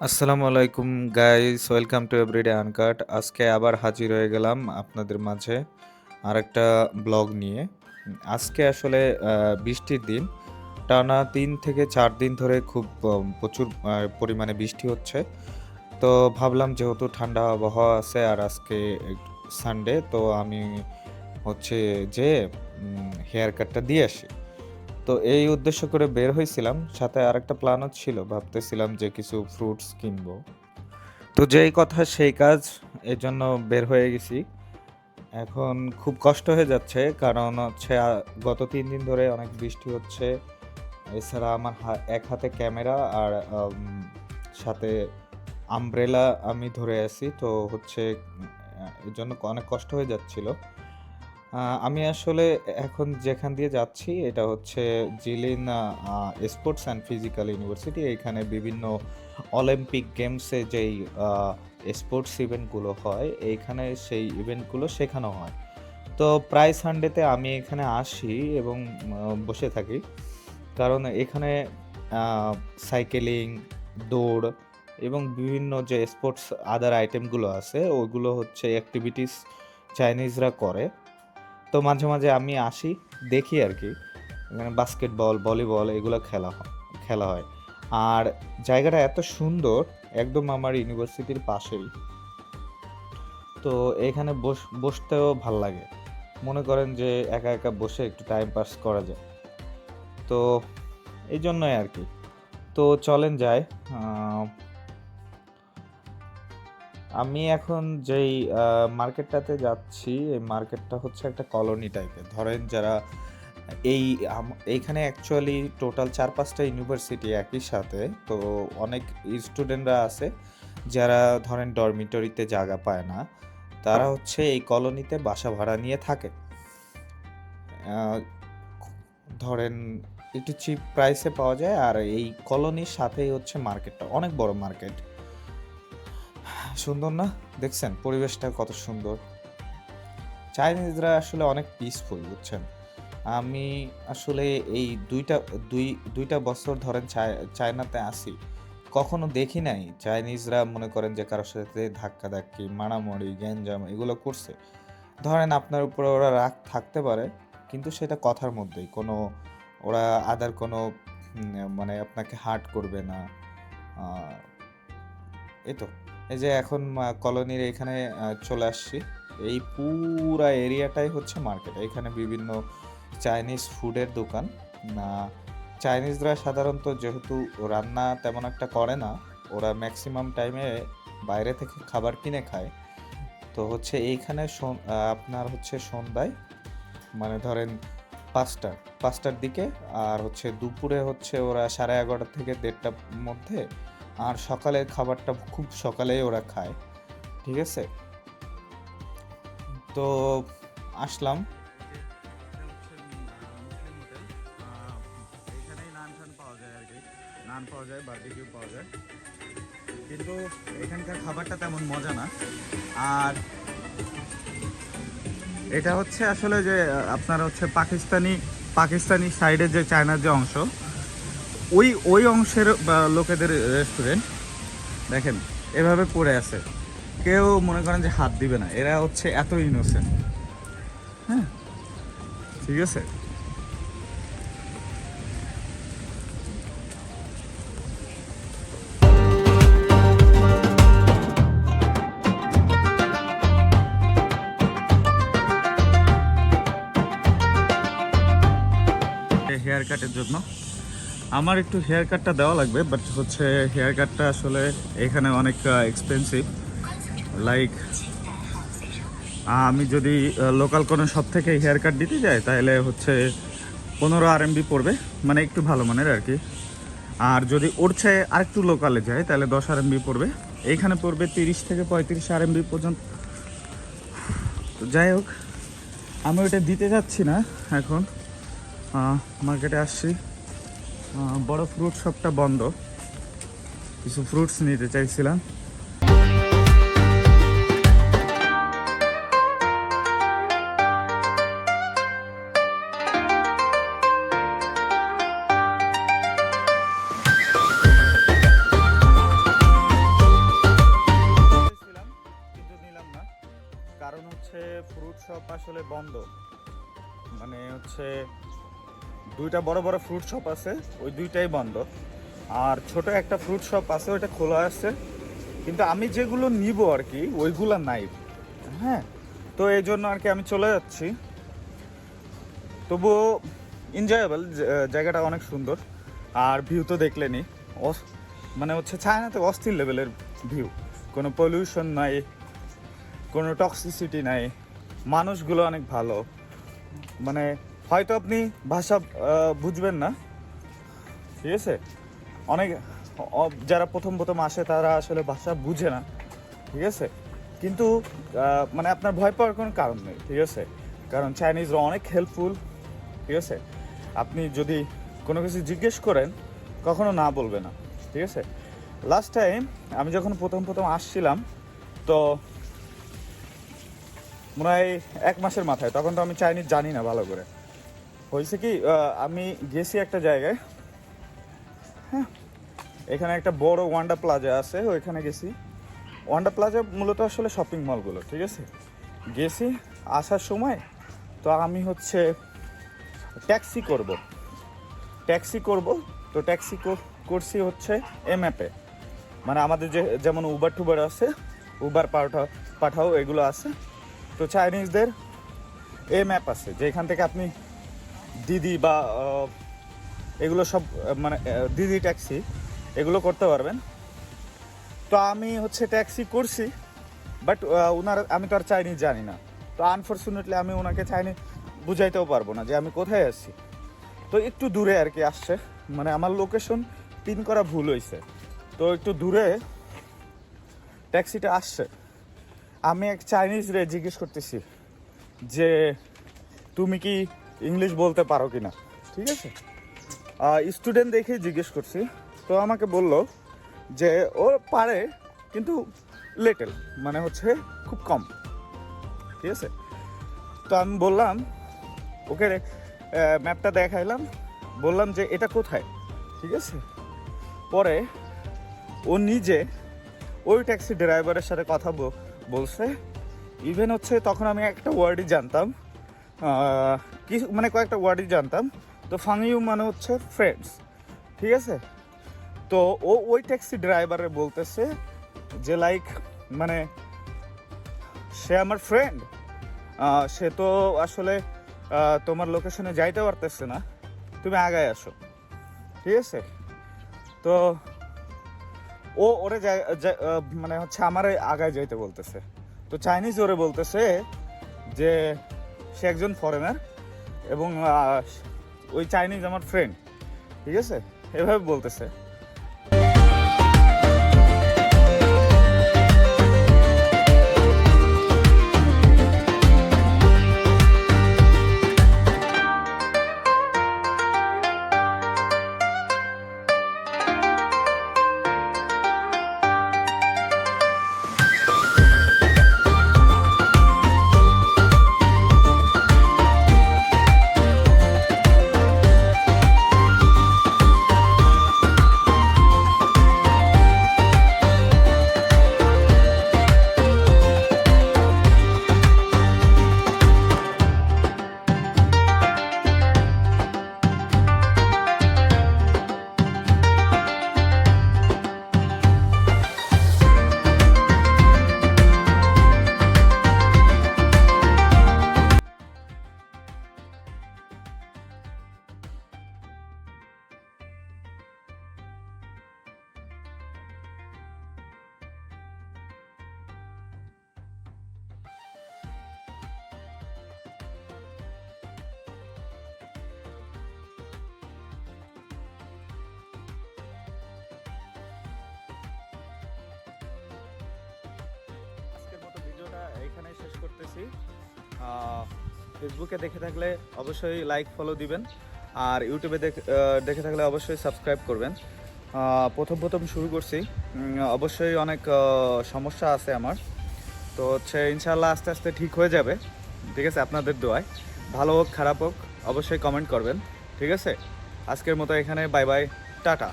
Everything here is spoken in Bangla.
আসসালামু আলাইকুম guys, welcome to Everyday Uncut. আজকে আবার হাজির হয়ে গেলাম আপনাদের মাঝে আরেকটা ব্লগ নিয়ে। আজকে আসলে বৃষ্টির দিন, টানা 3 থেকে 4 দিন ধরে খুব প্রচুর পরিমাণে বৃষ্টি হচ্ছে। তো ভাবলাম যেহেতু ঠান্ডা আবহাওয়া আছে আর আজকে সানডে, তো আমি হচ্ছে যে হেয়ার কাটটা দিয়ে আসি। তো এই উদ্দেশ্য করে বের হইছিলাম। সাথে আরেকটা প্ল্যানও ছিল। ভাবতেছিলাম যে কিছু ফ্রুটস কিনবো। তো যেই কথা সেই কাজ, এজন্য বের হয়ে গেছি। এখন খুব কষ্ট হয়ে যাচ্ছে কারণ হচ্ছে গত ৩ দিন ধরে অনেক বৃষ্টি হচ্ছে। এছাড়া আমার এক হাতে ক্যামেরা আর সাথে আমব্রেলা আমি ধরে আছি। তো হচ্ছে এর জন্য অনেক কষ্ট হয়ে যাচ্ছিল। আমি আসলে এখন যেখান দিয়ে যাচ্ছি এটা হচ্ছে Jilin sports and physical university. এইখানে বিভিন্ন অলিম্পিক গেমসে যেই স্পোর্টস ইভেন্টগুলো হয়, এইখানে সেই ইভেন্টগুলো শেখানো হয়। তো প্রায় সানডেতে আমি এখানে আসি এবং বসে থাকি। কারণ এখানে সাইকেলিং, দৌড় এবং বিভিন্ন যে স্পোর্টস আদার আইটেমগুলো আছে ওইগুলো হচ্ছে অ্যাক্টিভিটিস চাইনিজরা করে। তো মাঝে, মাঝে আমি আসি, দেখি আরকি। এখানে বাস্কেটবল, ভলিবল এগুলো খেলা হয়। আর জায়গাটা এত সুন্দর, একদম আমার ইউনিভার্সিটির পাশেই। তো এখানে বসতেও ভাল লাগে। মনে করেন যে একা, একা বসে একটু টাইম পাস করা যায়। তো এইজন্যই আরকি। তো চলেন যাই। আ আমি এখন যেই মার্কেটটাতে যাচ্ছি, এই মার্কেটটা হচ্ছে একটা কলোনি টাইপের। ধরেন যারা এই এইখানে অ্যাকচুয়ালি টোটাল ৪-৫ টা ইউনিভার্সিটি একই সাথে। তো অনেক স্টুডেন্টরা আছে যারা ধরেন ডরমিটরিতে জায়গা পায় না। তারা হচ্ছে এই কলোনিতে বাসা ভাড়া নিয়ে থাকে। আ ধরেন একটু চিপ প্রাইসে পাওয়া যায় আর এই কলোনির সাথেই হচ্ছে মার্কেটটা। অনেক বড় মার্কেট। সুন্দর না? দেখছেন পরিবেশটা কত সুন্দর। চাইনিজরা আসলে অনেক পিসফুল, বুঝছেন? আমি আসলে এই ২টা বছর ধরেন চায়নাতে আছি। কখনো দেখি নাই চাইনিজরা মনে করেন যে কারো সাথে ধাক্কাধাক্কি, মারামারি, গ্যাঞ্জাম এগুলো করছে। ধরেন আপনার উপরে ওরা রাগ থাকতে পারে, কিন্তু সেটা কথার মধ্যেই। ওরা আদার কোনো মানে আপনাকে হার্ট করবে না। আ এই তো। এই যে এখন কলোনির এখানে চলে আসছি। এই পুরা এরিয়াটাই হচ্ছে মার্কেট। এখানে বিভিন্ন চাইনিজ ফুডের দোকান। আ চাইনিজরা সাধারণত যেহেতু রান্না তেমন একটা করে না, ওরা ম্যাক্সিমাম টাইমে বাইরে থেকে খাবার কিনে খায়। তো হচ্ছে এইখানে আপনার হচ্ছে সন্ধ্যায়, মানে ধরেন ৫টার দিকে, আর হচ্ছে দুপুরে হচ্ছে ওরা 11:30 থেকে 1:30টার মধ্যে, আর সকালের খাবারটা খুব সকালেই ওরা খায়। ঠিক আছে? তো আসলাম। এটা হচ্ছে মুসলিম হোটেল। এখানেই নান-টান পাওয়া যায় আরকি। নান পাওয়া যায়, বারবিকিউ পাওয়া যায়। কিন্তু এখানকার খাবারটা তেমন মজা না। আর এটা হচ্ছে আসলে যে আপনার হচ্ছে পাকিস্তানি সাইডের যে চায়নার যে অংশ, ওই অংশের লোকেদের রেস্টুরেন্ট। দেখেন এভাবে পড়ে আছে, কেউ মনে করেন যে হাত দিবে না। এরা হচ্ছে এত ইনোসেন্ট। হ্যাঁ, ঠিক আছে। হেয়ার কাটের জন্য আমার একটু হেয়ার কাটটা দেওয়া লাগবে, বাট হচ্ছে হেয়ার কাটটা আসলে এখানে অনেক এক্সপেন্সিভ। লাইক আমি যদি লোকাল কোনো শপ থেকে হেয়ার কাট দিতে যাই তাহলে হচ্ছে 15 RMB পড়বে, মানে একটু ভালো মানের আর কি। আর যদি ওর চেয়ে আরেকটু লোকালে যায় তাহলে 10 RMB পড়বে। এইখানে পড়বে 30 থেকে 35 RMB পর্যন্ত। তো যাই হোক, আমি ওইটা দিতে যাচ্ছি না এখন। মার্কেটে আসছি, বড় ফ্রুট শপটা বন্ধ, কিছু ফ্রুটস নিতে চাইছিলাম। শপ আসলে বন্ধ, মানে হচ্ছে দুইটা বড় বড় ফ্রুট শপ আছে, ওই দুইটাই বন্ধ। আর ছোট একটা ফ্রুট শপ আছে, ওইটা খোলা আছে, কিন্তু আমি যেগুলো নিব আর কি ওইগুলো নাই। হ্যাঁ, তো এই জন্য আর কি আমি চলে যাচ্ছি। তবুও এনজয়েবল, জায়গাটা অনেক সুন্দর। আর ভিউ তো দেখলেনি, মানে হচ্ছে চায়নাতে অস্থির লেভেলের ভিউ, কোনো পলিউশন নাই, কোনো টক্সিসিটি নাই, মানুষগুলো অনেক ভালো। মানে হয়তো আপনি ভাষা বুঝবেন না, ঠিক আছে, অনেক যারা প্রথম প্রথম আসে তারা আসলে ভাষা বুঝে না, ঠিক আছে, কিন্তু মানে আপনার ভয় পাওয়ার কোনো কারণ নেই, ঠিক আছে, কারণ চাইনিজরা অনেক হেল্পফুল, ঠিক আছে। আপনি যদি কোনো কিছু জিজ্ঞেস করেন কখনো না বলবে না, ঠিক আছে। লাস্ট টাইম আমি যখন প্রথম প্রথম আসছিলাম, তো মনে হয় 1 মাসের মাথায়, তখন তো আমি চাইনিজ জানি না ভালো করে। হয়েছে কি, আমি গেছি একটা জায়গায়, হ্যাঁ, এখানে একটা বড় ওয়ান্ডার প্লাজা আছে, ওইখানে গেছি। ওয়ান্ডার প্লাজা মূলত আসলে শপিং মলগুলো, ঠিক আছে। গেছি আসার সময়, তো আমি হচ্ছে ট্যাক্সি করব, তো ট্যাক্সি করছি হচ্ছে এম অ্যাপে, মানে আমাদের যেমন উবার টুবার আছে, উবার পাঠাও এগুলো আছে, তো চাইনিজদের এম অ্যাপ আছে, যেখান থেকে আপনি দিদি বা এগুলো সব, মানে দিদি ট্যাক্সি এগুলো করতে পারবেন। তো আমি হচ্ছে ট্যাক্সি করছি, বাট আমি তো আর চাইনিজ জানি না, তো আনফর্চুনেটলি আমি ওনাকে চাইনিজ বুঝাইতেও পারবো না যে আমি কোথায় আছি। তো একটু দূরে আর কি আসছে, মানে আমার লোকেশন পিন করা ভুল হয়েছে, তো একটু দূরে ট্যাক্সিটা আসছে। আমি এক চাইনিজ রে জিজ্ঞেস করতেছি যে তুমি কি ইংলিশ বলতে পারো কি না, ঠিক আছে, স্টুডেন্ট দেখেই জিজ্ঞেস করছি। তো আমাকে বলল যে ও পারে, কিন্তু লিটল, মানে হচ্ছে খুব কম, ঠিক আছে। তো আমি বললাম ওকে, ম্যাপটা দেখাইলাম, বললাম যে এটা কোথায়, ঠিক আছে। পরে ও নিজে ওই ট্যাক্সি ড্রাইভারের সাথে কথা বলছে। ইভেন হচ্ছে তখন আমি একটা ওয়ার্ডই জানতাম, কিছু মানে কয়েকটা ওয়ার্ডই জানতাম। তো ফাংইউ মানে হচ্ছে ফ্রেন্ডস, ঠিক আছে। তো ও ওই ট্যাক্সি ড্রাইভারে বলতেছে যে লাইক, মানে সে আমার ফ্রেন্ড, সে তো আসলে তোমার লোকেশনে যাইতে পারতেছে না, তুমি আগায় আসো, ঠিক আছে। তো ও ওরে মানে হচ্ছে আমার আগায় যাইতে বলতেছে। তো চাইনিজ ওরে বলতেছে যে সে একজন ফরেনার এবং ওই চাইনিজ আমার ফ্রেন্ড, ঠিক আছে, এভাবে বলতেছে। এখানেই শেষ করতেছি। ফেসবুকে দেখে থাকলে অবশ্যই লাইক ফলো দিবেন, আর ইউটিউবে দেখে থাকলে অবশ্যই সাবস্ক্রাইব করবেন। প্রথম শুরু করছি, অবশ্যই অনেক সমস্যা আছে আমার, তো হচ্ছে ইনশাআল্লাহ আস্তে আস্তে ঠিক হয়ে যাবে, ঠিক আছে। আপনাদের দোয়ায়, ভালো হোক খারাপ হোক অবশ্যই কমেন্ট করবেন, ঠিক আছে। আজকের মতো এখানে বাই বাই, টাটা।